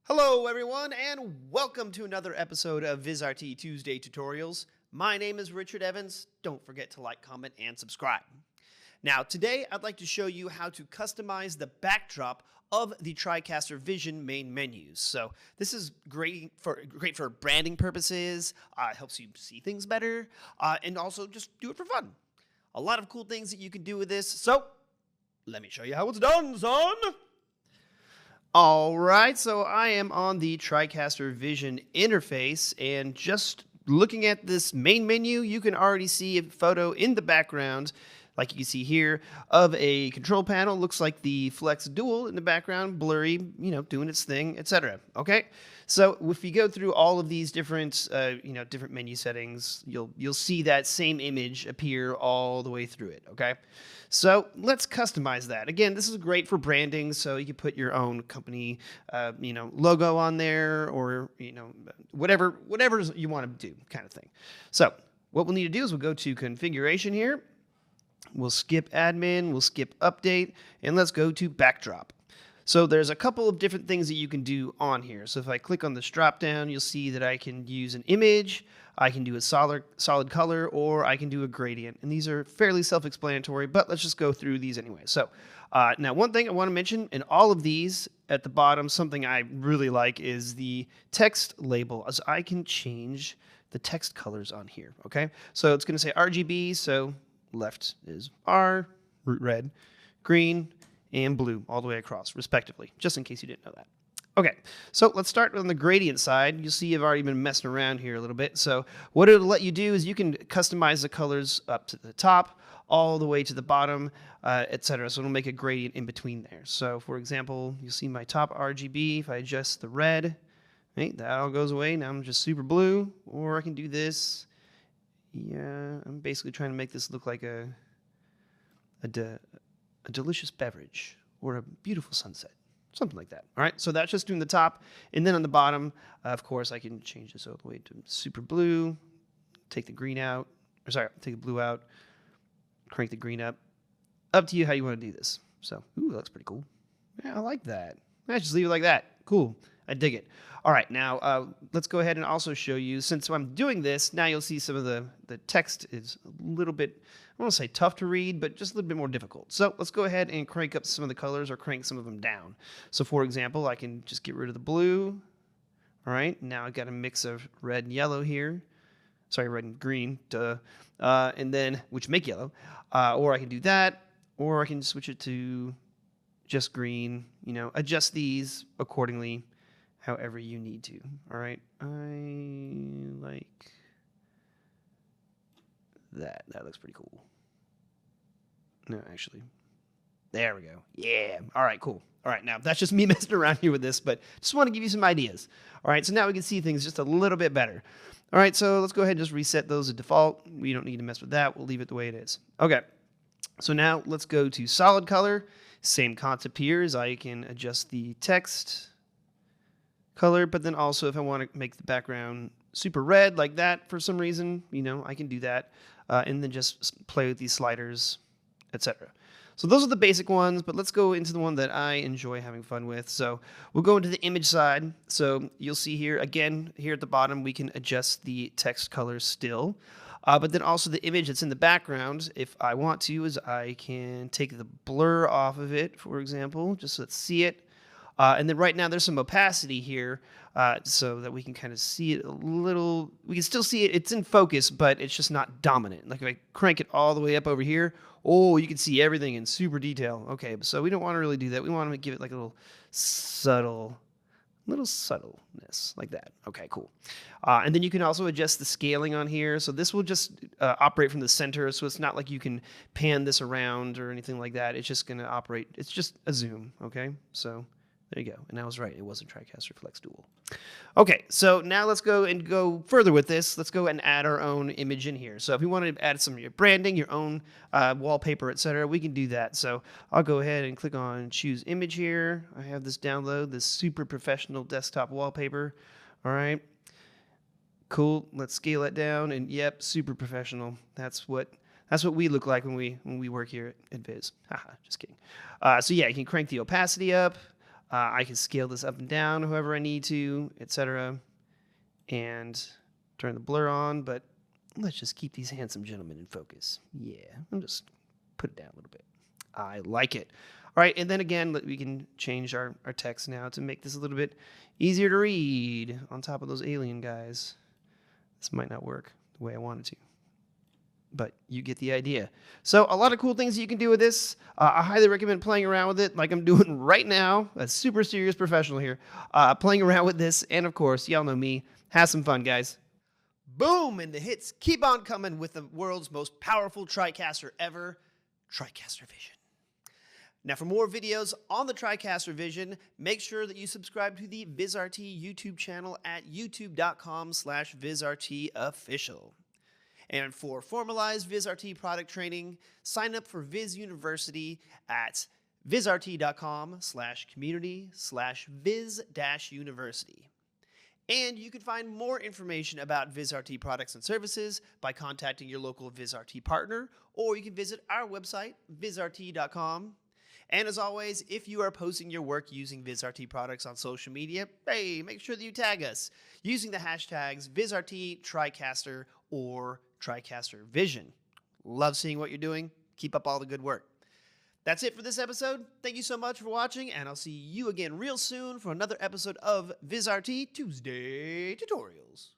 Hello, everyone, and welcome to another episode of VizRT Tuesday Tutorials. My name is Richard Evans. Don't forget to like, comment, and subscribe. Now, today I'd like to show you how to customize the backdrop of the TriCaster Vizion main menus. So this is great for branding purposes, helps you see things better, and also just do it for fun. A lot of cool things that you can do with this. So let me show you how it's done, son. All right, so I am on the TriCaster Vizion interface, and just looking at this main menu, you can already see a photo in the background, like you can see here, of a control panel. Looks like the Flex Dual in the background, blurry, doing its thing, etc. Okay, so if you go through all of these different, different menu settings, you'll see that same image appear all the way through it. Okay, so let's customize that. Again, this is great for branding, so you can put your own company, logo on there, or whatever you want to do, kind of thing. So what we'll need to do is we'll go to configuration here. We'll skip admin, we'll skip update, and let's go to backdrop. So there's a couple of different things that you can do on here. So if I click on this drop down, you'll see that I can use an image, I can do a solid color, or I can do a gradient. And these are fairly self-explanatory, but let's just go through these anyway. So now one thing I want to mention in all of these at the bottom, something I really like is the text label, as I can change the text colors on here. Okay, so it's going to say RGB, so left is R, red, green, and blue all the way across, respectively, just in case you didn't know that. Okay, so let's start on the gradient side. You'll see I've already been messing around here a little bit. So what it'll let you do is you can customize the colors up to the top, all the way to the bottom, etc. So it'll make a gradient in between there. So for example, you'll see my top RGB. If I adjust the red, right, that all goes away. Now I'm just super blue, or I can do this. Yeah, I'm basically trying to make this look like a delicious beverage or a beautiful sunset, something like that. All right, so that's just doing the top, and then on the bottom, of course, I can change this all the way to super blue, take the green out, take the blue out, crank the green up. Up to you how you want to do this. So, ooh, that looks pretty cool. Yeah, I like that. I just leave it like that. Cool. I dig it. All right, now let's go ahead and also show you, since I'm doing this, now you'll see some of the text is a little bit, I won't say tough to read, but just a little bit more difficult. So let's go ahead and crank up some of the colors or crank some of them down. So for example, I can just get rid of the blue. All right, now I've got a mix of red and yellow here. Sorry, red and green, duh. And then, which make yellow. Or I can do that, or I can switch it to just green, adjust these accordingly, however you need to. All right, I like that. That looks pretty cool. No, actually, there we go. Yeah. All right, cool. All right, now that's just me messing around here with this, but just want to give you some ideas. All right, so now we can see things just a little bit better. All right, so let's go ahead and just reset those to default. We don't need to mess with that. We'll leave it the way it is. Okay, so now let's go to solid color. Same concept here, as I can adjust the text color, but then also if I want to make the background super red like that for some reason, I can do that, and then just play with these sliders, etc. So those are the basic ones, but let's go into the one that I enjoy having fun with. So we'll go into the image side. So you'll see here, again, here at the bottom, we can adjust the text colors still. But then also the image that's in the background, if I want to, is I can take the blur off of it, for example, just so let's see it. And then right now there's some opacity here, so that we can kind of see it a little. We can still see it. It's in focus, but it's just not dominant. Like if I crank it all the way up over here, oh, you can see everything in super detail. Okay, so we don't want to really do that. We want to give it like a little subtleness like that. Okay, cool. And then you can also adjust the scaling on here. So this will just operate from the center. So it's not like you can pan this around or anything like that. It's just going to operate. It's just a zoom. Okay, so there you go. And I was right. It wasn't TriCaster Flex Dual. Okay, so now let's go further with this. Let's go and add our own image in here. So if you want to add some of your branding, your own wallpaper, etc., we can do that. So I'll go ahead and click on choose image here. I have this download, this super professional desktop wallpaper. All right, cool. Let's scale it down, and yep, super professional. That's what we look like when we work here at Viz. Haha, just kidding. So yeah, you can crank the opacity up. I can scale this up and down however I need to, etc. And turn the blur on, but let's just keep these handsome gentlemen in focus. Yeah, I'll just put it down a little bit. I like it. All right, and then again, we can change our text now to make this a little bit easier to read on top of those alien guys. This might not work the way I wanted to, but you get the idea. So a lot of cool things you can do with this. I highly recommend playing around with it like I'm doing right now. A super serious professional here. Playing around with this, and of course, y'all know me. Have some fun, guys. Boom! And the hits keep on coming with the world's most powerful TriCaster ever, TriCaster Vizion. Now, for more videos on the TriCaster Vizion, make sure that you subscribe to the VizRT YouTube channel at youtube.com/VizRTofficial. And for formalized VizRT product training, sign up for Viz University at vizrt.com/community/viz-university. And you can find more information about VizRT products and services by contacting your local VizRT partner, or you can visit our website, vizrt.com. And as always, if you are posting your work using VizRT products on social media, hey, make sure that you tag us using the hashtags VizRT, TriCaster, or TriCaster Vizion. Love seeing what you're doing. Keep up all the good work. That's it for this episode. Thank you so much for watching, and I'll see you again real soon for another episode of VizRT Tuesday Tutorials.